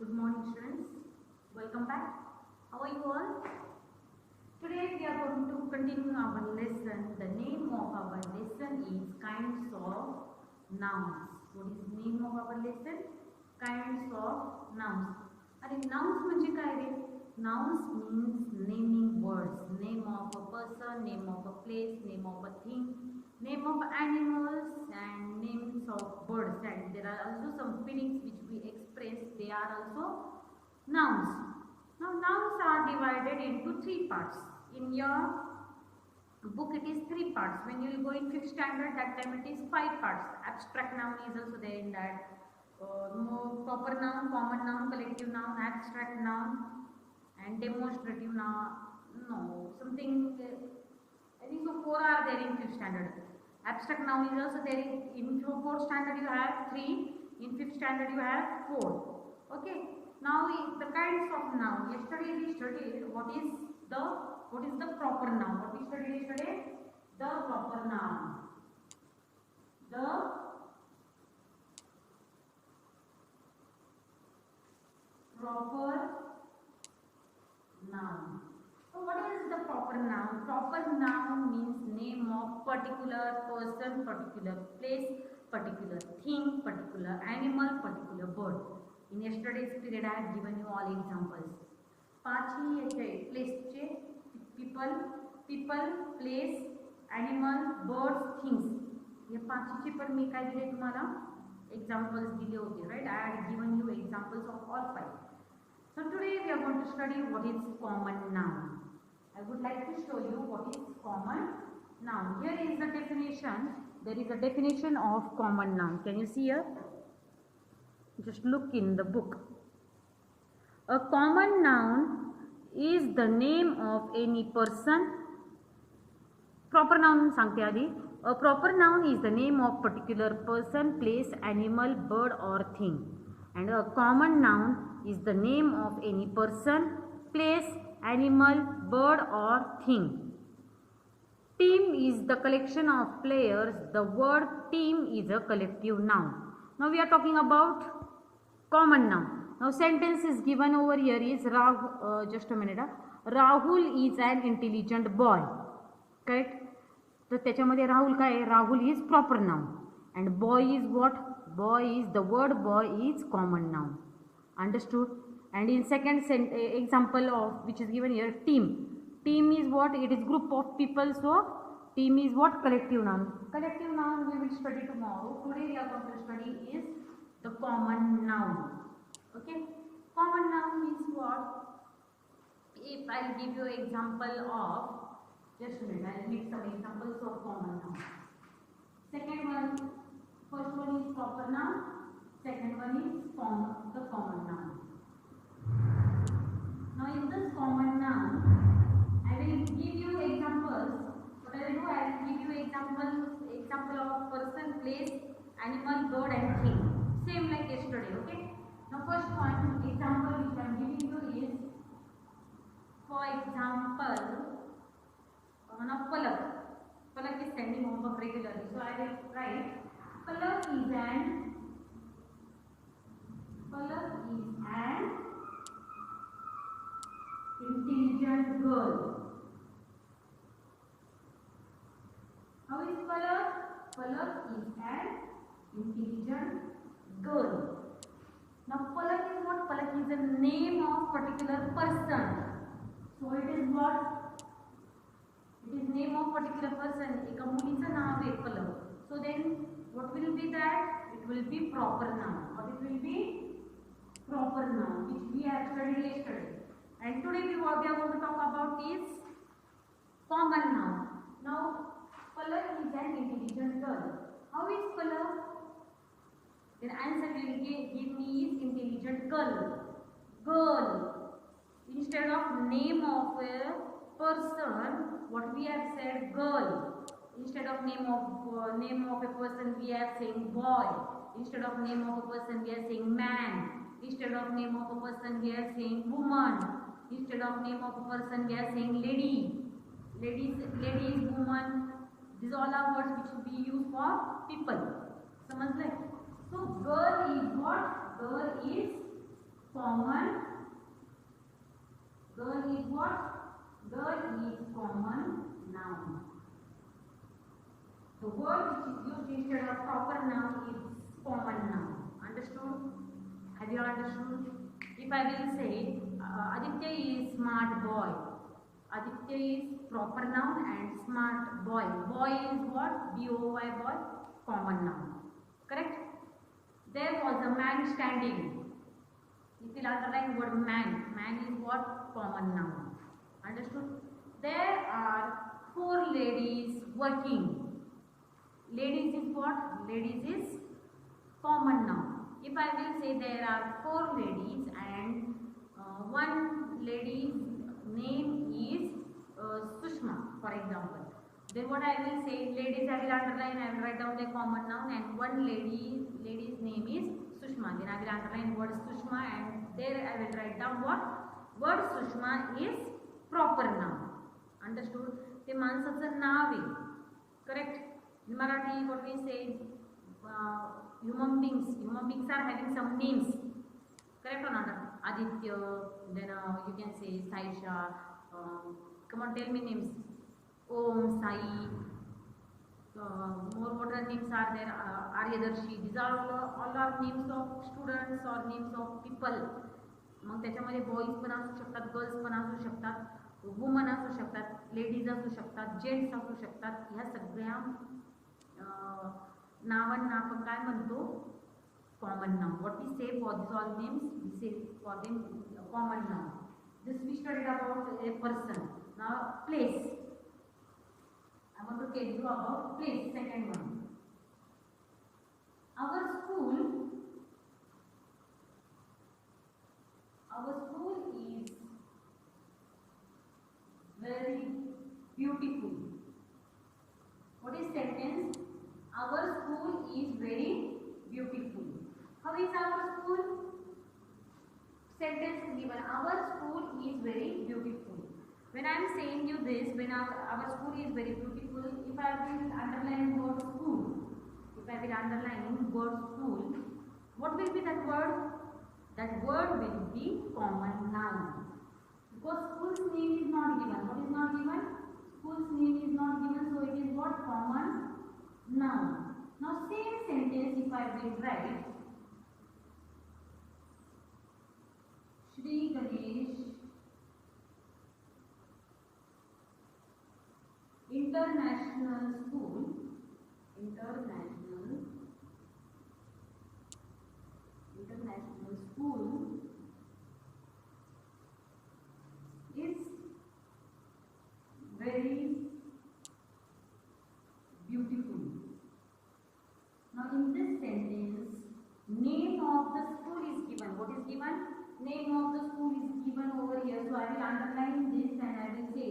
Good morning, students. Welcome back. How are you all? Today we are going to continue our lesson. The name of our lesson is kinds of nouns. What is the name of our lesson? Kinds of nouns. अरे nouns म्हणजे काय रे? Nouns means naming words. Name of a person, name of a place, name of a thing, name of animals and names of birds. And there are also some feelings which we express. They are also nouns. Now nouns are divided into three parts. In your book it is three parts. When you will go in 5th standard, that time it is 5 parts. Abstract noun is also there in that. Proper noun, common noun, collective noun, abstract noun and demonstrative noun. No, something I think so 4 are there in 5th standard. Abstract noun is also there in 4th standard you have 3, in 5th standard you have 4. Okay. Now the kinds of noun. Yesterday we studied what is the proper noun. What we studied yesterday? The proper noun. The proper noun. So what is the proper noun? Proper noun means name of particular person, particular place, particular thing, particular animal, particular bird. In yesterday's period I have given you all examples. पांचही याचे प्लेसचे people, place, animal, birds, things. हे पांचीचे पण मी काय दिले तुम्हाला examples दिले होते, right? I had given you examples of all 5. So today we are going to study what is common noun. I would like to show you what is common noun. Here is the definition. There is a definition of common noun. Can you see here? Just look in the book. A common noun is the name of any person. Proper noun सांगते आधी. A proper noun is the name of particular person, place, animal, bird or thing. And a common noun is the name of any person, place, animal, bird or thing. Team is the collection of players. The word team is a collective noun. Now we are talking about common noun. Now sentence is given over here is just a minute. Rahul is an intelligent boy. Correct? तर त्याच्यामध्ये राहुल काय आहे? Rahul is proper noun and boy is what? Boy is the word boy is common noun. Understood? And in second example of which is given here, team. Team is what? It is group of people. So team is what? Collective noun. Collective noun we will study tomorrow. Today we are going to study is the common noun. Okay. Common noun means what? If I will give you example of, just a minute, I will make some examples of common noun. Second one, first one is proper noun. Second one is the common noun. Now in this common noun, I will give you examples. What I will do, I will give you example of person, place, animal, bird and thing. Same like yesterday, okay? Now first one example which I am giving you is, for example, now Palak. Palak is sending homework regularly. So I will write Palak is an intelligent girl. How is Palak? Palak is an intelligent girl. Now Palak is what? Palak is the name of particular person. So it is what? It is name of particular person. एका मुलीचं नाव आहे पलक. So then what will be that? It will be proper noun. Or it will be proper noun which we have studied yesterday. And today we are going to talk about is common noun. Now Palak is an intelligent girl. How is Palak? Then answer will give me is intelligent girl. Girl. Instead of name of a person, what we have said girl. Instead of name of a person we are saying boy. Instead of name of a person we are saying man. Instead of name of a person we are saying woman. Instead of name of a person we are saying lady. Ladies, woman. These all are words which we use for people. समझ ले? So girl is what? Girl is common. Girl is what? Girl is common noun. The word which is used instead of proper noun is common noun. Understood? Have you understood? If I will say Aditya is smart boy. Aditya is proper noun and smart boy. Boy is what? B-O-Y, boy. Common noun. Correct? There was a man standing. If you underline word man, man is what? Common noun. Understood? There are 4 ladies working. Ladies is what? Ladies is common noun. If I will say there are 4 ladies and one lady's name is Sushma, for example, then what I will say, ladies I will underline, I will write down the common noun, and one lady's name is Sushma. Then I will underline word Sushma and there I will write down what? Word Sushma is proper noun. Understood? ते माणसाचं नाव आहे. Correct? In Marathi what we say, human beings are having some names. Correct or not? Aditya, then you can say Saisha. Come on, tell me names. Om, Sai. More modern names are there. Aryadarshi. These are all are names of students or names of people. मग त्याच्यामध्ये boys पण असू शकतात, girls पण असू शकतात, woman असू शकतात, ladies असू शकतात, जेंट्स असू शकतात. ह्या सगळ्या नावांना आपण काय म्हणतो? Common noun. What we say for this all names, we say for them common noun. This we studied about a person. Now place. I want to tell you about place. Second one. Our school is very beautiful. What is sentence? Our school is very beautiful. How is our school? Sentence is given. Our school is very beautiful. When I am saying you this, when our school is very beautiful, if I will underline word school, what will be that word? That word will be common noun. Because school's name is not given. What is not given? School's name is not given, so it is what? Common noun. Now same sentence if I will write Shri Ganesh International School is very beautiful. Now in this sentence, name of the school is given. What is given? Name of the school is given over here. So I will underline this and I will say,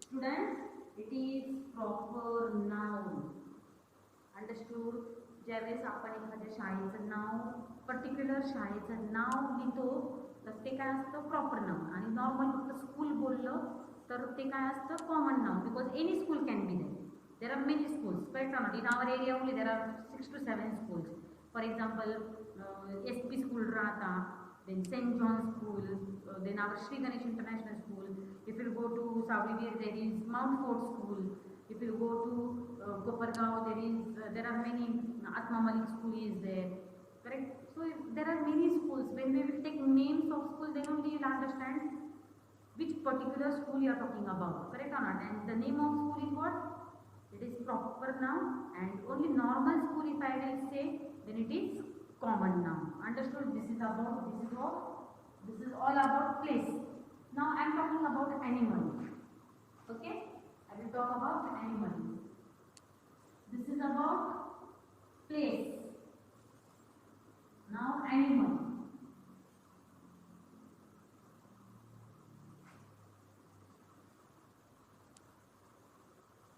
students, it is proper noun. Understood? ज्यावेळेस आपण एखाद्या शाळेचं नाव, particular शाळेचं नाव लिहितो तर ते काय असतं? Proper noun. आणि नॉर्मल फक्त स्कूल बोललं तर ते काय असतं? Common noun. Because any school can be there are many schools. Correct or not? In our area only there are 6 to 7 schools. For example, SP School Rata, then St. John's School, then our Shri Ganesh International School. If you go to Savli, there is Mount Fort School. If you go to Kopargaon, there are many. Atma Malik School is there. Correct? So there are many schools. When we will take names of schools, then only you will understand which particular school you are talking about. Correct or not? And the name of school is what? It is proper noun. And only normal school, if I will say, then it is common noun. Understood? This is all about place. Now I am talking about animals. Okay? I will talk about animals. This is about place. Now animal.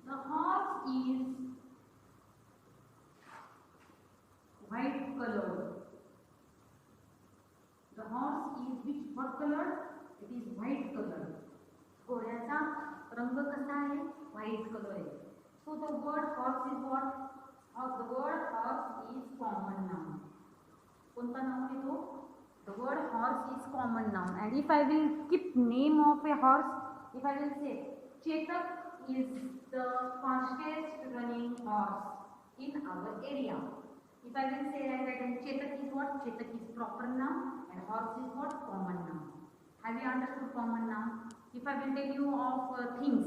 The horse is white color. The horse is what color? It is white color. घोड्याचा रंग कसा आहे? White colour आहे. So the word horse is what? The word horse is common noun. कोणता noun आहे तो? The word horse is common noun. And if I will keep name of a horse, if I will say Chetak is the fastest running horse in our area. If I will say like that, then Chetak is what? Chetak is proper noun and horse is what? Common noun. Have you understood common noun? If I will tell you of things,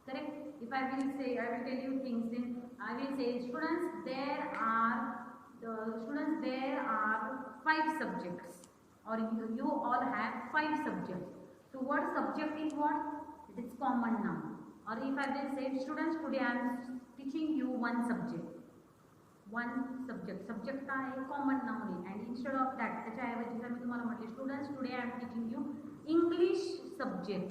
correct? If I will say, I will tell you things, then I will say students, there are 5 subjects, or you all have 5 subjects. So what subject is what? It is common noun. Or if I will say students, today I am teaching you one subject. Subject का एक common noun आहे. And instead of that, त्याच्याऐवजी जर मी तुम्हाला म्हटले students, today I am teaching you English subject.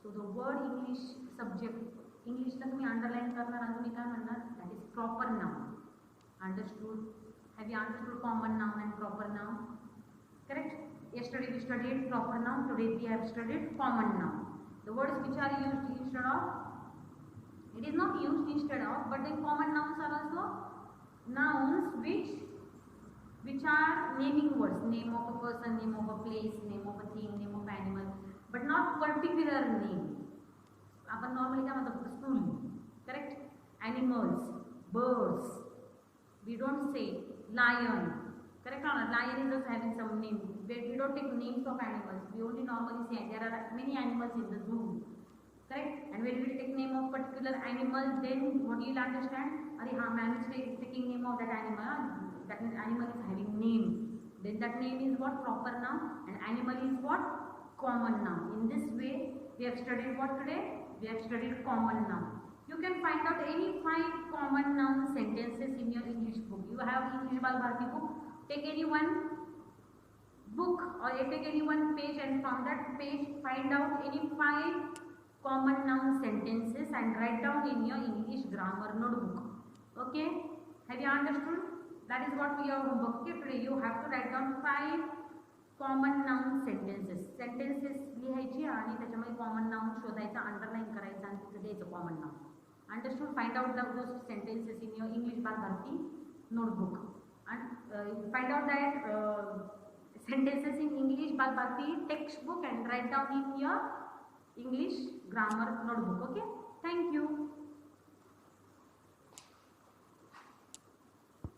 So the word English subject, Englishला तुम्ही underline करणार आणि तुम्ही काय म्हणणार? That is proper noun. Understood? Have you understood common noun and proper noun? Correct? Yesterday we studied proper noun. Today we have studied common noun. The words which are used instead of, it is not used instead of, but the common nouns are also nouns which are naming words, name of a person, name of a place, name of a thing, name of animal, but not particular name. आपण normally काय म्हणतो? Stool, correct? Animals, birds. We don't say lion, correct or not? Lion is just having some name. We don't take names of animals. We only normally say there are many animals in the zoo, correct? And when we take name of particular animal, then what you will understand? Are man is taking name of that animal. That means animal is having name. Then that name is what? Proper noun. And animal is what? Common noun. In this way, we have studied what today? We have studied common noun. You can find out any 5 common noun sentences in your English book. You have English Bal Bharti book. Take any one book or take any one page, and from that page find out any 5 common noun sentences and write down in your English grammar notebook. Okay? Have you understood? That is what your homework. Okay, today you have to write down 5 common noun sentences. Sentences लिहायची आणि त्याच्यामध्ये common noun शोधायचा, underline करायचा आणि तिथे द्यायचं common noun. Understood? Find out those sentences in your English Bal Bharti notebook. And find out that sentences in English Bal Bharti textbook and write down in your English grammar notebook. Okay? Thank you.